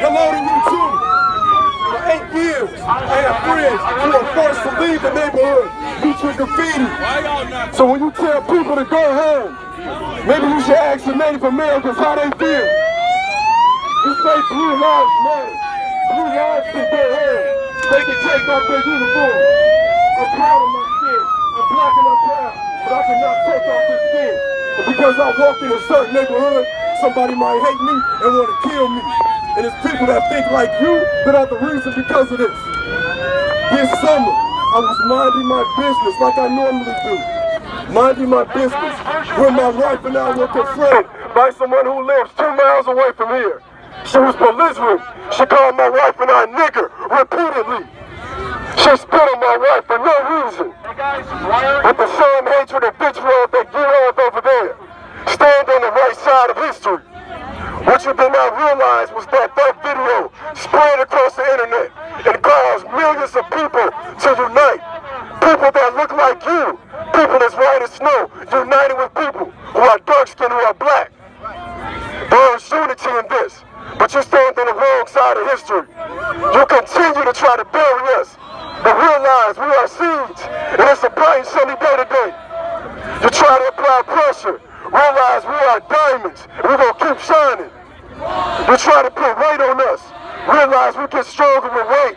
Hello to you too. For 8 years, I have friends who are forced to leave the neighborhood due to graffiti. So when you tell people to go home, maybe you should ask the Native Americans how they feel. You say blue lives matter. Blue lives can go home. They can take off their uniform. I'm proud of my skin. I'm black and I'm proud, but I cannot take off this skin. And because I walk in a certain neighborhood, somebody might hate me and want to kill me. And it's people that think like you that are the reason because of this. This summer, I was minding my business like I normally do. Minding my business when my wife and I were confronted by someone who lives 2 miles away from here. She was belligerent. She called my wife and I nigger repeatedly. She spit on my wife for no reason. With the same hatred and vitriol that you have over there. Stand on the right side of history. What you did not realize was that video spread across the internet and caused millions of people to unite. People that look like you. People that's white as snow. United with people who are dark skinned, who are black. There is unity in this. But you stand on the wrong side of history. You continue to try to bury us. But realize we are seeds. And it's a bright sunny day today. You try to apply pressure. Realize we are diamonds. And we're going to keep shining. You try to put weight on us. Realize we get stronger with weight.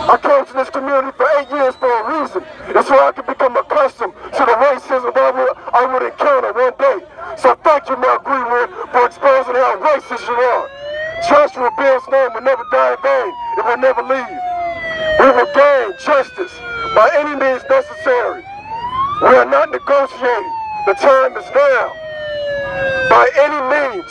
I came to this community for 8 years for a reason. It's so I can become accustomed to the racism that I would encounter one day. So thank you, Mark Greenwood, for exposing how racist you are. Joshua Bell's name will never die in vain. It will never leave. We will gain justice by any means necessary. We are not negotiating. The time is now. By any means.